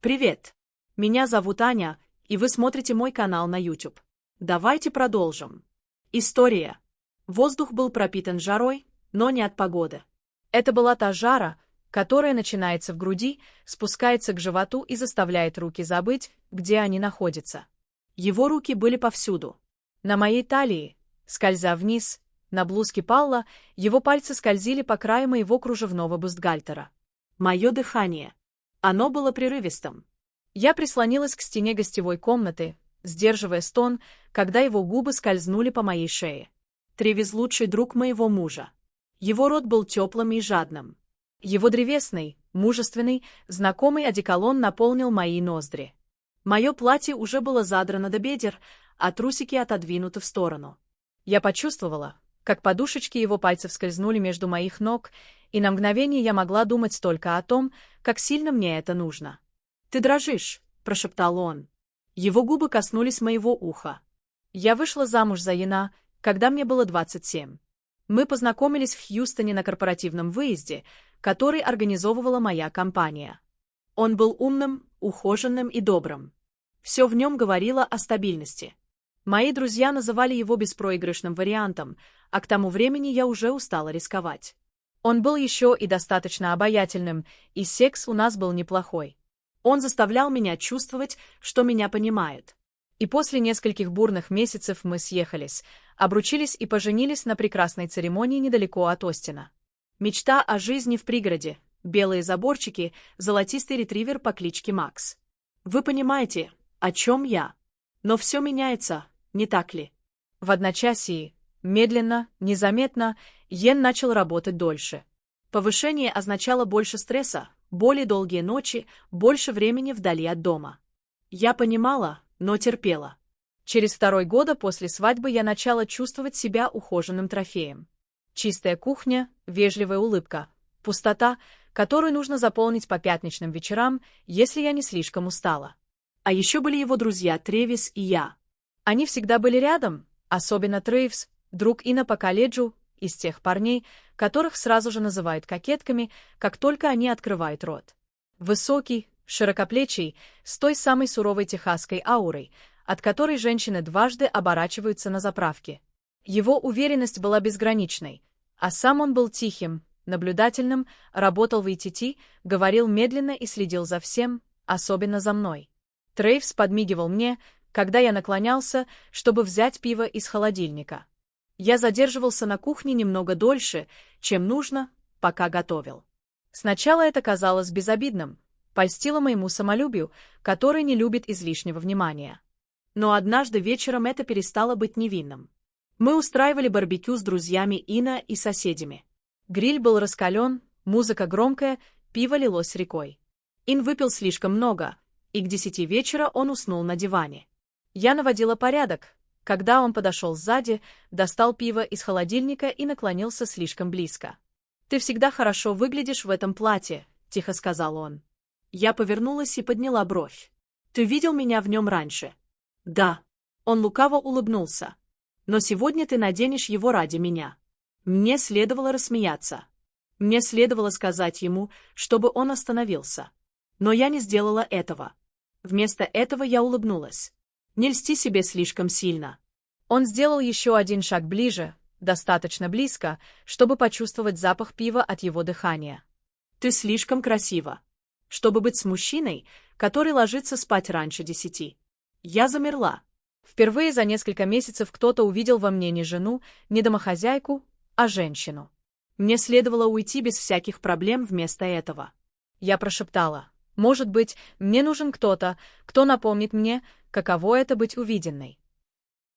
Привет! Меня зовут Аня, и вы смотрите мой канал на YouTube. Давайте продолжим. История. Воздух был пропитан жарой, но не от погоды. Это была та жара, которая начинается в груди, спускается к животу и заставляет руки забыть, где они находятся. Его руки были повсюду. На моей талии, скользя вниз, на блузке Палла, его пальцы скользили по краю моего кружевного бюстгальтера. Мое дыхание. Оно было прерывистым. Я прислонилась к стене гостевой комнаты, сдерживая стон, когда его губы скользнули по моей шее. Тревис — лучший друг моего мужа. Его рот был теплым и жадным. Его древесный, мужественный, знакомый одеколон наполнил мои ноздри. Мое платье уже было задрано до бедер, а трусики отодвинуты в сторону. Я почувствовала, как подушечки его пальцев скользнули между моих ног, и на мгновение я могла думать только о том, как сильно мне это нужно. «Ты дрожишь», — прошептал он. Его губы коснулись моего уха. Я вышла замуж за Яна, когда мне было 27. Мы познакомились в Хьюстоне на корпоративном выезде, который организовывала моя компания. Он был умным, ухоженным и добрым. Все в нем говорило о стабильности. Мои друзья называли его беспроигрышным вариантом, а к тому времени я уже устала рисковать. Он был еще и достаточно обаятельным, и секс у нас был неплохой. Он заставлял меня чувствовать, что меня понимает. И после нескольких бурных месяцев мы съехались, обручились и поженились на прекрасной церемонии недалеко от Остина. Мечта о жизни в пригороде, белые заборчики, золотистый ретривер по кличке Макс. Вы понимаете, о чем я? Но все меняется, не так ли? В одночасье, медленно, незаметно, Йен начал работать дольше. Повышение означало больше стресса, более долгие ночи, больше времени вдали от дома. Я понимала, но терпела. Через 2 года после свадьбы я начала чувствовать себя ухоженным трофеем. Чистая кухня, вежливая улыбка, пустота, которую нужно заполнить по пятничным вечерам, если я не слишком устала. А еще были его друзья Тревис и я. Они всегда были рядом, особенно Трейвс, друг Ина по колледжу, из тех парней, которых сразу же называют кокетками, как только они открывают рот. Высокий, широкоплечий, с той самой суровой техасской аурой, от которой женщины дважды оборачиваются на заправке. Его уверенность была безграничной, а сам он был тихим, наблюдательным, работал в ИТТ, говорил медленно и следил за всем, особенно за мной. Трейвс подмигивал мне, когда я наклонялся, чтобы взять пиво из холодильника. Я задерживался на кухне немного дольше, чем нужно, пока готовил. Сначала это казалось безобидным, польстило моему самолюбию, который не любит излишнего внимания. Но однажды вечером это перестало быть невинным. Мы устраивали барбекю с друзьями Ина и соседями. Гриль был раскален, музыка громкая, пиво лилось рекой. Ин выпил слишком много, и к 10 вечера он уснул на диване. Я наводила порядок, когда он подошел сзади, достал пиво из холодильника и наклонился слишком близко. «Ты всегда хорошо выглядишь в этом платье», — тихо сказал он. Я повернулась и подняла бровь. «Ты видел меня в нем раньше?» «Да». Он лукаво улыбнулся. «Но сегодня ты наденешь его ради меня». Мне следовало рассмеяться. Мне следовало сказать ему, чтобы он остановился. Но я не сделала этого. Вместо этого я улыбнулась. Не льсти себе слишком сильно. Он сделал еще один шаг ближе, достаточно близко, чтобы почувствовать запах пива от его дыхания. Ты слишком красива, чтобы быть с мужчиной, который ложится спать раньше 10. Я замерла. Впервые за несколько месяцев кто-то увидел во мне не жену, не домохозяйку, а женщину. Мне следовало уйти без всяких проблем вместо этого. Я прошептала: «Может быть, мне нужен кто-то, кто напомнит мне, каково это быть увиденной».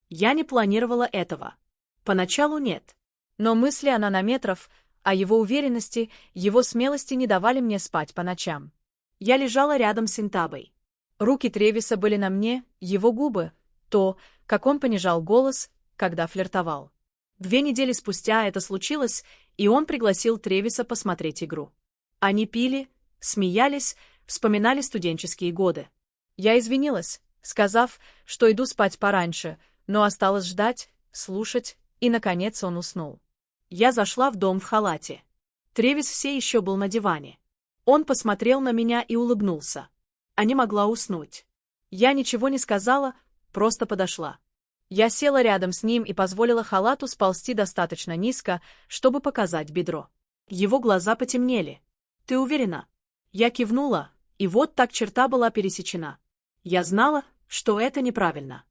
Я не планировала этого. Поначалу нет. Но мысли о нанометров, о его уверенности, его смелости не давали мне спать по ночам. Я лежала рядом с Интабой. Руки Тревиса были на мне, его губы, то, как он понижал голос, когда флиртовал. 2 недели спустя это случилось, и он пригласил Тревиса посмотреть игру. Они пили, смеялись, вспоминали студенческие годы. Я извинилась, сказав, что иду спать пораньше, но осталось ждать, слушать, и, наконец, он уснул. Я зашла в дом в халате. Тревис все еще был на диване. Он посмотрел на меня и улыбнулся. а не могла уснуть. Я ничего не сказала, просто подошла. Я села рядом с ним и позволила халату сползти достаточно низко, чтобы показать бедро. Его глаза потемнели. «Ты уверена?» Я кивнула, и вот так черта была пересечена. Я знала, что это неправильно.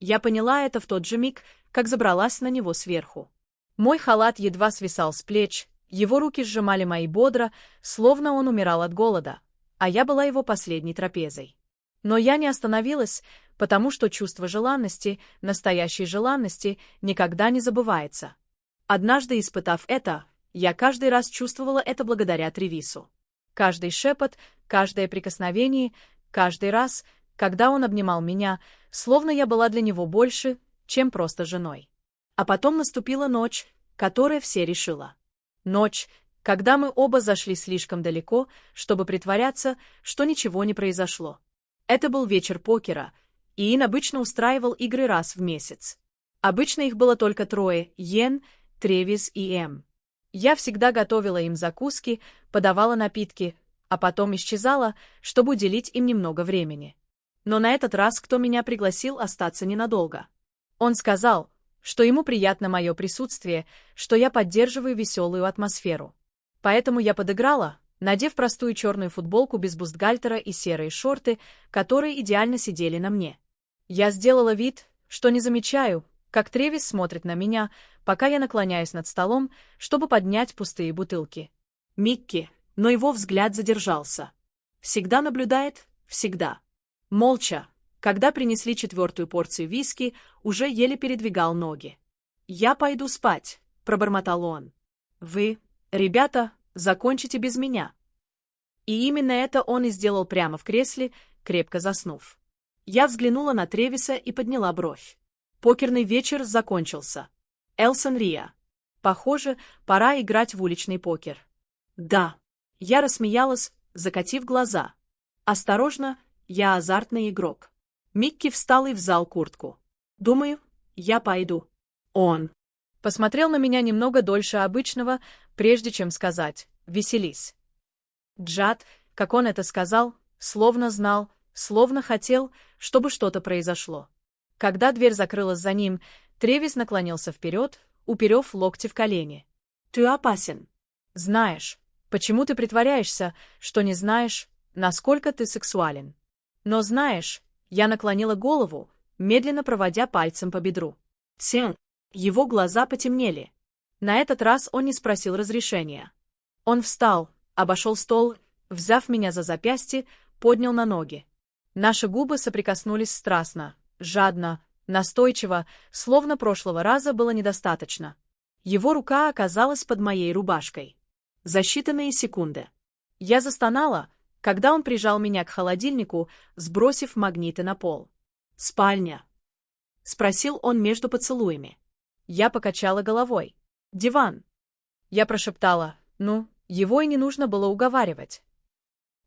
Я поняла это в тот же миг, как забралась на него сверху. Мой халат едва свисал с плеч, его руки сжимали мои бедра, словно он умирал от голода, а я была его последней трапезой. Но я не остановилась, потому что чувство желанности, настоящей желанности, никогда не забывается. Однажды испытав это, я каждый раз чувствовала это благодаря Тревису. Каждый шепот, каждое прикосновение, каждый раз, когда он обнимал меня, словно я была для него больше, чем просто женой. А потом наступила ночь, которая все решила. Ночь, когда мы оба зашли слишком далеко, чтобы притворяться, что ничего не произошло. Это был вечер покера, и Иэн обычно устраивал игры раз в месяц. Обычно их было только трое — Йен, Тревис и Эм. Я всегда готовила им закуски, подавала напитки, а потом исчезала, чтобы уделить им немного времени. Но на этот раз кто меня пригласил остаться ненадолго. Он сказал, что ему приятно мое присутствие, что я поддерживаю веселую атмосферу. Поэтому я подыграла, надев простую черную футболку без бюстгальтера и серые шорты, которые идеально сидели на мне. Я сделала вид, что не замечаю, как Тревис смотрит на меня, пока я наклоняюсь над столом, чтобы поднять пустые бутылки. Микки, но его взгляд задержался. Всегда наблюдает, всегда. Молча, когда принесли 4-ю порцию виски, уже еле передвигал ноги. «Я пойду спать», — пробормотал он. «Вы, ребята, закончите без меня». И именно это он и сделал прямо в кресле, крепко заснув. Я взглянула на Тревиса и подняла бровь. Покерный вечер закончился. Элсон Риа. Похоже, пора играть в уличный покер. Да. Я рассмеялась, закатив глаза. Осторожно, я азартный игрок. Микки встал и взял куртку. Думаю, я пойду. Он посмотрел на меня немного дольше обычного, прежде чем сказать «веселись». Джад, как он это сказал, словно знал, словно хотел, чтобы что-то произошло. Когда дверь закрылась за ним, Тревис наклонился вперед, уперев локти в колени. «Ты опасен. Знаешь, почему ты притворяешься, что не знаешь, насколько ты сексуален? Но знаешь...» Я наклонила голову, медленно проводя пальцем по бедру. Тсен. Его глаза потемнели. На этот раз он не спросил разрешения. Он встал, обошел стол, взяв меня за запястье, поднял на ноги. Наши губы соприкоснулись страстно, жадно, настойчиво, словно прошлого раза было недостаточно. Его рука оказалась под моей рубашкой. За считанные секунды. Я застонала, когда он прижал меня к холодильнику, сбросив магниты на пол. «Спальня?» — спросил он между поцелуями. Я покачала головой. «Диван». Я прошептала, его и не нужно было уговаривать.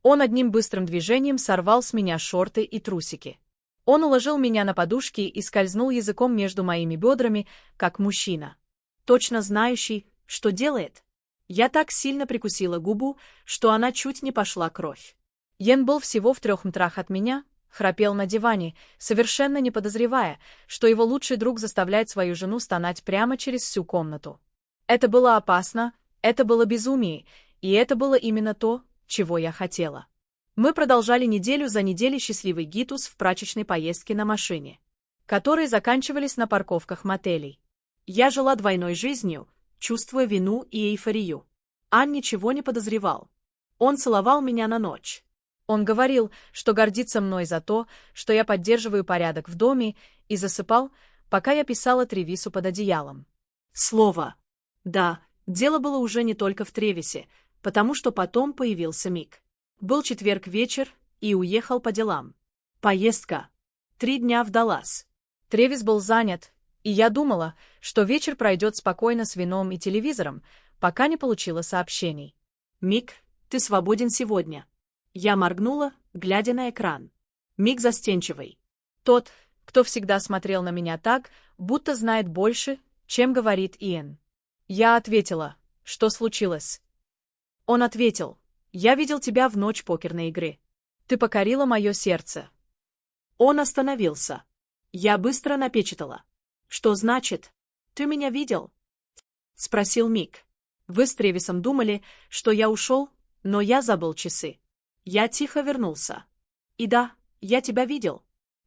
Он одним быстрым движением сорвал с меня шорты и трусики. Он уложил меня на подушки и скользнул языком между моими бедрами, как мужчина, точно знающий, что делает. Я так сильно прикусила губу, что она чуть не пошла кровь. Йен был всего в 3 метрах от меня, храпел на диване, совершенно не подозревая, что его лучший друг заставляет свою жену стонать прямо через всю комнату. Это было опасно, это было безумие, и это было именно то, чего я хотела. Мы продолжали неделю за неделей счастливый гитус в прачечной поездке на машине, которые заканчивались на парковках мотелей. Я жила двойной жизнью, чувствуя вину и эйфорию. Ан ничего не подозревал. Он целовал меня на ночь. Он говорил, что гордится мной за то, что я поддерживаю порядок в доме, и засыпал, пока я писала Тревису под одеялом. Слово. Да, дело было уже не только в Тревисе, потому что потом появился Мик. Был четверг вечер, и уехал по делам. Поездка. 3 дня в Даллас. Тревис был занят, и я думала, что вечер пройдет спокойно с вином и телевизором, пока не получила сообщений. «Мик, ты свободен сегодня». Я моргнула, глядя на экран. Мик застенчивый. Тот, кто всегда смотрел на меня так, будто знает больше, чем говорит Иэн. Я ответила, что случилось. Он ответил, я видел тебя в ночь покерной игры. Ты покорила мое сердце. Он остановился. Я быстро напечатала. Что значит? Ты меня видел? Спросил Мик. Вы с Тревисом думали, что я ушел, но я забыл часы. Я тихо вернулся. И да, я тебя видел.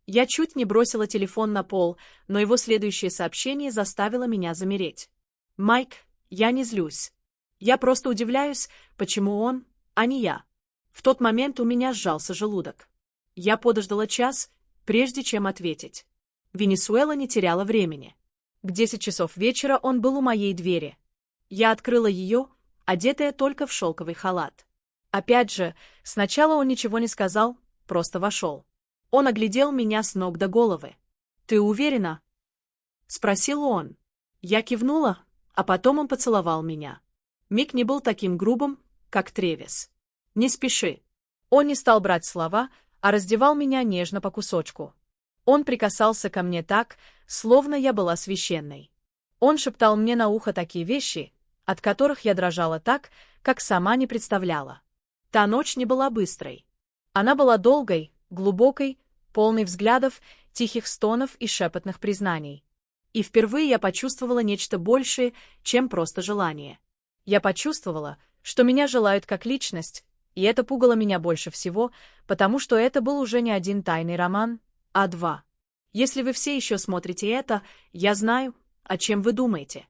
Я чуть не бросила телефон на пол, но его следующее сообщение заставило меня замереть. Майк, я не злюсь. Я просто удивляюсь, почему он, а не я. В тот момент у меня сжался желудок. Я подождала час, прежде чем ответить. Венесуэла не теряла времени. К 10 часов вечера он был у моей двери. Я открыла ее, одетая только в шелковый халат. Опять же, сначала он ничего не сказал, просто вошел. Он оглядел меня с ног до головы. «Ты уверена?» — спросил он. Я кивнула, а потом он поцеловал меня. Мик не был таким грубым, как Тревис. «Не спеши». Он не стал брать слова, а раздевал меня нежно по кусочку. Он прикасался ко мне так, словно я была священной. Он шептал мне на ухо такие вещи, от которых я дрожала так, как сама не представляла. Та ночь не была быстрой. Она была долгой, глубокой, полной взглядов, тихих стонов и шепотных признаний. И впервые я почувствовала нечто большее, чем просто желание. Я почувствовала, что меня желают как личность, и это пугало меня больше всего, потому что это был уже не один тайный роман, а два. Если вы все еще смотрите это, я знаю, о чем вы думаете.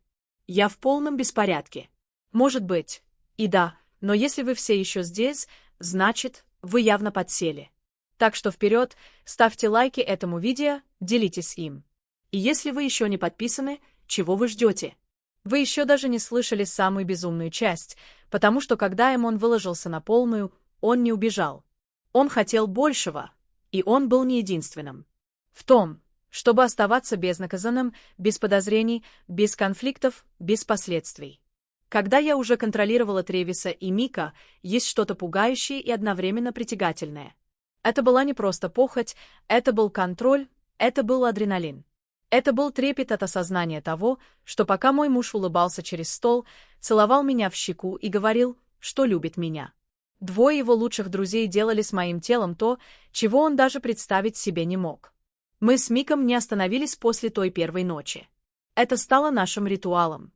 Я в полном беспорядке. Может быть, и да, но если вы все еще здесь, значит, вы явно подсели. Так что вперед, ставьте лайки этому видео, делитесь им. И если вы еще не подписаны, чего вы ждете? Вы еще даже не слышали самую безумную часть, потому что когда Эмон выложился на полную, он не убежал. Он хотел большего, и он был не единственным. В том, чтобы оставаться безнаказанным, без подозрений, без конфликтов, без последствий. Когда я уже контролировала Тревиса и Мика, есть что-то пугающее и одновременно притягательное. Это была не просто похоть, это был контроль, это был адреналин. Это был трепет от осознания того, что пока мой муж улыбался через стол, целовал меня в щеку и говорил, что любит меня. Двое его лучших друзей делали с моим телом то, чего он даже представить себе не мог. Мы с Миком не остановились после той первой ночи. Это стало нашим ритуалом.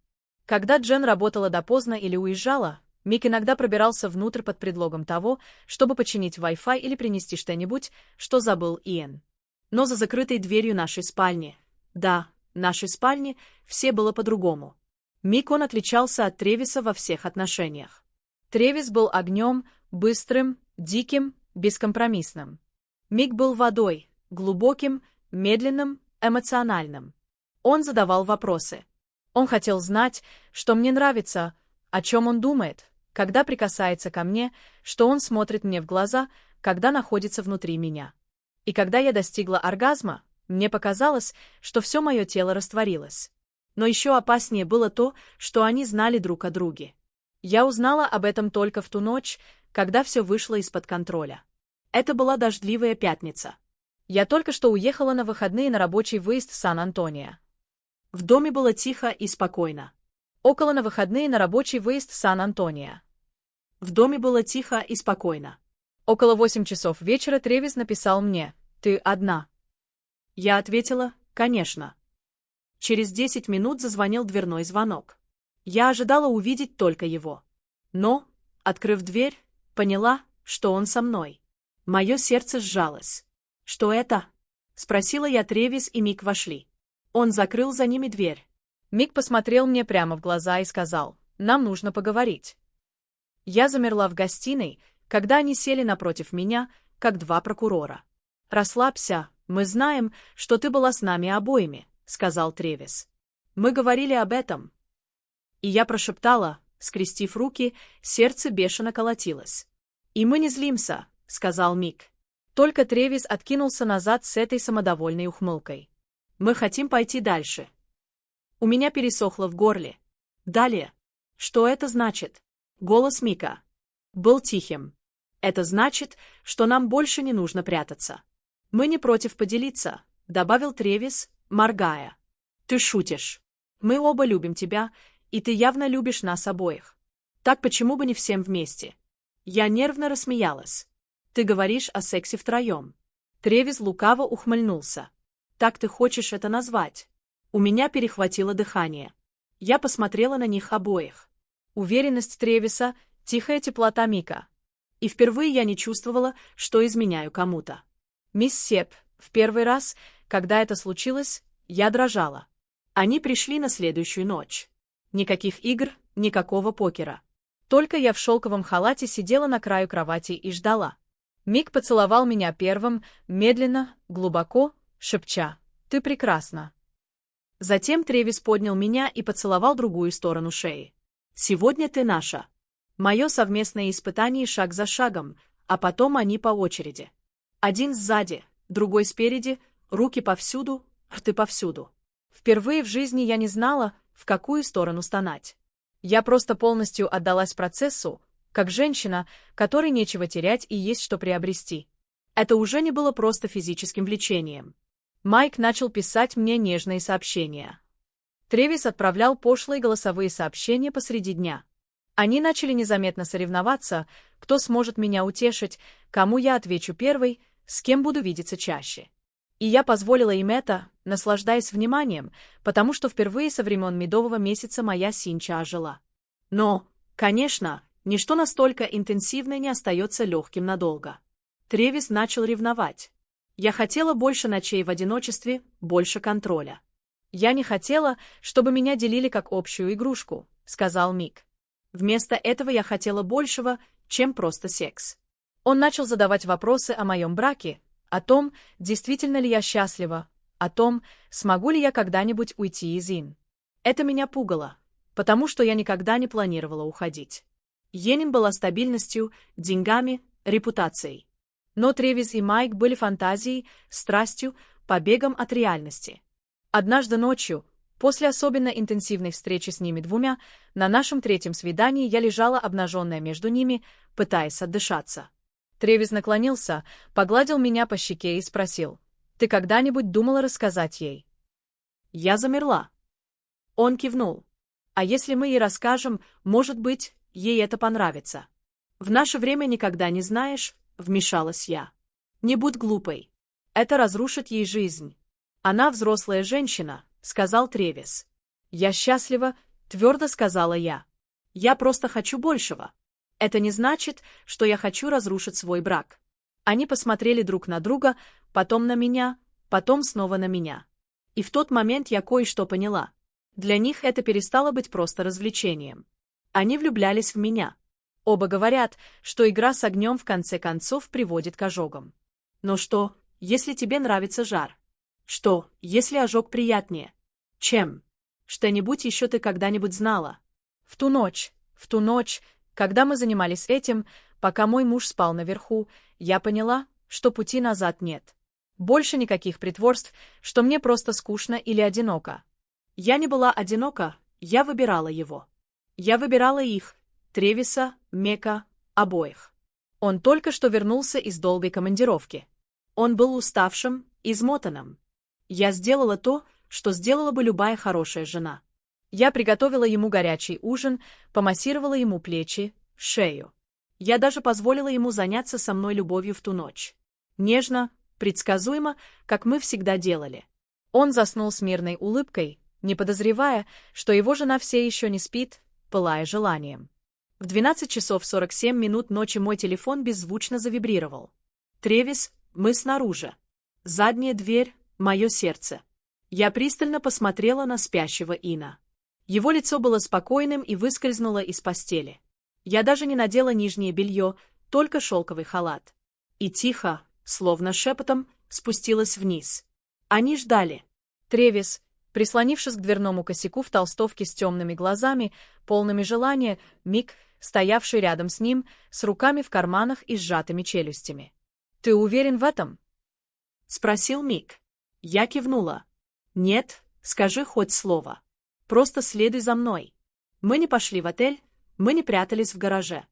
Когда Джен работала допоздна или уезжала, Мик иногда пробирался внутрь под предлогом того, чтобы починить Wi-Fi или принести что-нибудь, что забыл Иэн. Но за закрытой дверью нашей спальни, да, нашей спальни, все было по-другому. Мик он отличался от Тревиса во всех отношениях. Тревис был огнем, быстрым, диким, бескомпромиссным. Мик был водой, глубоким, медленным, эмоциональным. Он задавал вопросы. Он хотел знать, что мне нравится, о чем он думает, когда прикасается ко мне, что он смотрит мне в глаза, когда находится внутри меня. И когда я достигла оргазма, мне показалось, что все мое тело растворилось. Но еще опаснее было то, что они знали друг о друге. Я узнала об этом только в ту ночь, когда все вышло из-под контроля. Это была дождливая пятница. Я только что уехала на выходные на рабочий выезд в Сан-Антонио. В доме было тихо и спокойно. Около на выходные на рабочий выезд в Сан-Антонио. В доме было тихо и спокойно. Около 8 часов вечера Тревис написал мне: «Ты одна?» Я ответила: «Конечно». Через 10 минут зазвонил дверной звонок. Я ожидала увидеть только его. Но, открыв дверь, поняла, что он со мной. Мое сердце сжалось. «Что это?» — спросила я. Тревис и Мик вошли. Он закрыл за ними дверь. Мик посмотрел мне прямо в глаза и сказал: «Нам нужно поговорить». Я замерла в гостиной, когда они сели напротив меня, как два прокурора. «Расслабься, мы знаем, что ты была с нами обоими», — сказал Тревис. «Мы говорили об этом». И я прошептала, скрестив руки, сердце бешено колотилось. «И мы не злимся», — сказал Мик. Только Тревис откинулся назад с этой самодовольной ухмылкой. «Мы хотим пойти дальше». У меня пересохло в горле. «Далее». Что это значит? Голос Мика был тихим. «Это значит, что нам больше не нужно прятаться. Мы не против поделиться», — добавил Тревис, моргая. «Ты шутишь. Мы оба любим тебя, и ты явно любишь нас обоих. Так почему бы не всем вместе?» Я нервно рассмеялась. Ты говоришь о сексе втроем. Тревис лукаво ухмыльнулся. Так ты хочешь это назвать? У меня перехватило дыхание. Я посмотрела на них обоих. Уверенность Тревиса, тихая теплота Мика. И впервые я не чувствовала, что изменяю кому-то. Мисс Сеп, в первый раз, когда это случилось, я дрожала. Они пришли на следующую ночь. Никаких игр, никакого покера. Только я в шелковом халате сидела на краю кровати и ждала. Мик поцеловал меня первым, медленно, глубоко, шепча: «Ты прекрасна». Затем Тревис поднял меня и поцеловал другую сторону шеи. «Сегодня ты наша». Мое совместное испытание шаг за шагом, а потом они по очереди. Один сзади, другой спереди, руки повсюду, рты повсюду. Впервые в жизни я не знала, в какую сторону стонать. Я просто полностью отдалась процессу, как женщина, которой нечего терять и есть что приобрести. Это уже не было просто физическим влечением. Майк начал писать мне нежные сообщения. Тревис отправлял пошлые голосовые сообщения посреди дня. Они начали незаметно соревноваться, кто сможет меня утешить, кому я отвечу первой, с кем буду видеться чаще. И я позволила им это, наслаждаясь вниманием, потому что впервые со времен медового месяца моя Синча ожила. Но, конечно, ничто настолько интенсивное не остается легким надолго. Тревис начал ревновать. Я хотела больше ночей в одиночестве, больше контроля. «Я не хотела, чтобы меня делили как общую игрушку», — сказал Мик. «Вместо этого я хотела большего, чем просто секс». Он начал задавать вопросы о моем браке, о том, действительно ли я счастлива, о том, смогу ли я когда-нибудь уйти из Ин. Это меня пугало, потому что я никогда не планировала уходить. Йеннин была стабильностью, деньгами, репутацией. Но Тревис и Майк были фантазией, страстью, побегом от реальности. Однажды ночью, после особенно интенсивной встречи с ними двумя, на нашем третьем свидании я лежала обнаженная между ними, пытаясь отдышаться. Тревис наклонился, погладил меня по щеке и спросил: «Ты когда-нибудь думала рассказать ей?» Я замерла. Он кивнул. «А если мы ей расскажем, может быть, ей это понравится?» «В наше время никогда не знаешь», — вмешалась я. «Не будь глупой. Это разрушит ей жизнь». «Она взрослая женщина», — сказал Тревис. «Я счастлива», — твердо сказала я. «Я просто хочу большего. Это не значит, что я хочу разрушить свой брак». Они посмотрели друг на друга, потом на меня, потом снова на меня. И в тот момент я кое-что поняла. Для них это перестало быть просто развлечением. Они влюблялись в меня. Оба говорят, что игра с огнем в конце концов приводит к ожогам. Но что, если тебе нравится жар? Что, если ожог приятнее? Чем? Что-нибудь еще ты когда-нибудь знала? В ту ночь, когда мы занимались этим, пока мой муж спал наверху, я поняла, что пути назад нет. Больше никаких притворств, что мне просто скучно или одиноко. Я не была одинока, я выбирала его. Я выбирала их, Тревиса, Мека, обоих. Он только что вернулся из долгой командировки. Он был уставшим, измотанным. Я сделала то, что сделала бы любая хорошая жена. Я приготовила ему горячий ужин, помассировала ему плечи, шею. Я даже позволила ему заняться со мной любовью в ту ночь. Нежно, предсказуемо, как мы всегда делали. Он заснул с мирной улыбкой, не подозревая, что его жена все еще не спит, пылая желанием. В 12 часов 47 минут ночи мой телефон беззвучно завибрировал. «Тревис, мы снаружи. Задняя дверь, мое сердце». Я пристально посмотрела на спящего Ина. Его лицо было спокойным и выскользнуло из постели. Я даже не надела нижнее белье, только шелковый халат. И тихо, словно шепотом, спустилась вниз. Они ждали. Тревис, прислонившись к дверному косяку в толстовке с темными глазами, полными желания, Мик, стоявший рядом с ним, с руками в карманах и сжатыми челюстями. «Ты уверен в этом?» — спросил Мик. Я кивнула. «Нет, скажи хоть слово. Просто следуй за мной. Мы не пошли в отель, мы не прятались в гараже.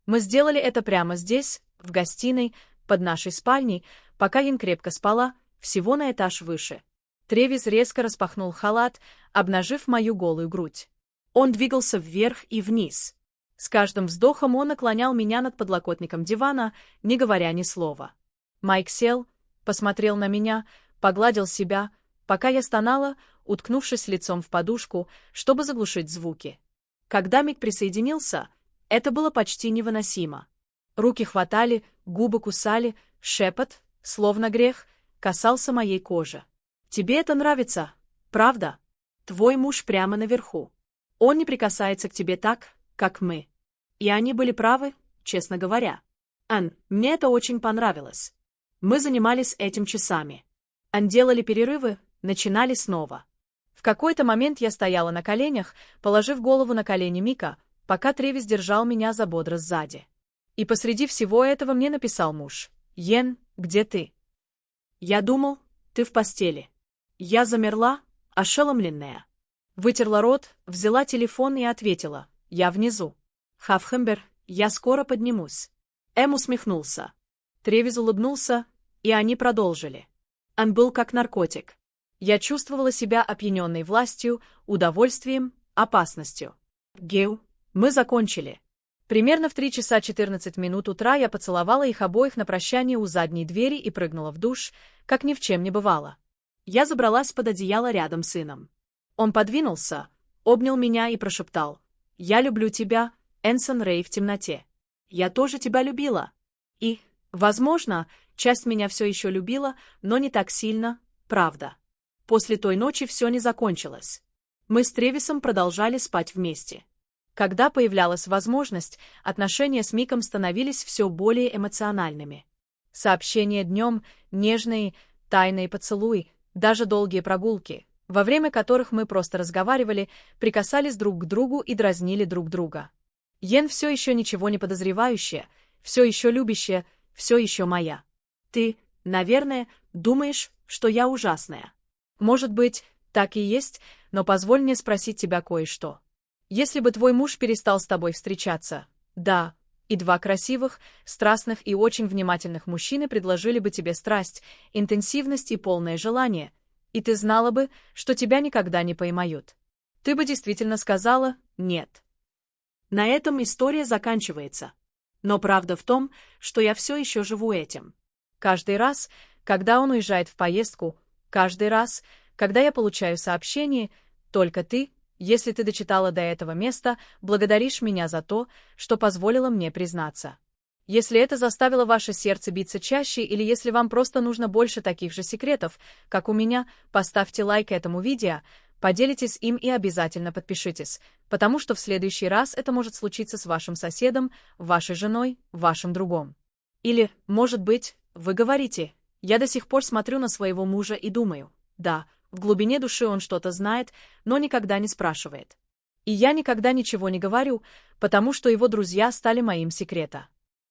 Мы сделали это прямо здесь, в гостиной, под нашей спальней, пока Ин крепко спала, всего на этаж выше». Тревис резко распахнул халат, обнажив мою голую грудь. Он двигался вверх и вниз. С каждым вздохом он наклонял меня над подлокотником дивана, не говоря ни слова. Майк сел, посмотрел на меня, погладил себя, пока я стонала, уткнувшись лицом в подушку, чтобы заглушить звуки. Когда Мик присоединился, это было почти невыносимо. Руки хватали, губы кусали, шепот, словно грех, касался моей кожи. «Тебе это нравится, правда? Твой муж прямо наверху. Он не прикасается к тебе так, как мы». И они были правы, честно говоря. Ан, мне это очень понравилось. Мы занимались этим часами. Ан, делали перерывы, начинали снова. В какой-то момент я стояла на коленях, положив голову на колени Мика, пока Тревис держал меня за бедра сзади. И посреди всего этого мне написал муж: «Йен, где ты?» Я думал, ты в постели. Я замерла, ошеломленная. Вытерла рот, взяла телефон и ответила: «Я внизу. Хавхембер, я скоро поднимусь». Эм усмехнулся. Тревис улыбнулся, и они продолжили. Он был как наркотик. Я чувствовала себя опьяненной властью, удовольствием, опасностью. Геу, мы закончили. Примерно в 3 часа 14 минут утра я поцеловала их обоих на прощание у задней двери и прыгнула в душ, как ни в чем не бывало. Я забралась под одеяло рядом с сыном. Он подвинулся, обнял меня и прошептал: «Я люблю тебя, Энсон Рэй в темноте. Я тоже тебя любила». И, возможно, часть меня все еще любила, но не так сильно, правда. После той ночи все не закончилось. Мы с Тревисом продолжали спать вместе. Когда появлялась возможность, отношения с Миком становились все более эмоциональными. Сообщения днем, нежные, тайные поцелуи, даже долгие прогулки, во время которых мы просто разговаривали, прикасались друг к другу и дразнили друг друга. Йен все еще ничего не подозревающая, все еще любящая, все еще моя. Ты, наверное, думаешь, что я ужасная. Может быть, так и есть, но позволь мне спросить тебя кое-что. Если бы твой муж перестал с тобой встречаться, да, и 2 красивых, страстных и очень внимательных мужчины предложили бы тебе страсть, интенсивность и полное желание, и ты знала бы, что тебя никогда не поймают, ты бы действительно сказала «нет». На этом история заканчивается. Но правда в том, что я все еще живу этим. Каждый раз, когда он уезжает в поездку, каждый раз, когда я получаю сообщение, только ты, если ты дочитала до этого места, благодаришь меня за то, что позволила мне признаться. Если это заставило ваше сердце биться чаще или если вам просто нужно больше таких же секретов, как у меня, поставьте лайк этому видео, поделитесь им и обязательно подпишитесь, потому что в следующий раз это может случиться с вашим соседом, вашей женой, вашим другом. Или, может быть, вы говорите: «Я до сих пор смотрю на своего мужа и думаю, да, в глубине души он что-то знает, но никогда не спрашивает. И я никогда ничего не говорю, потому что его друзья стали моим секретом».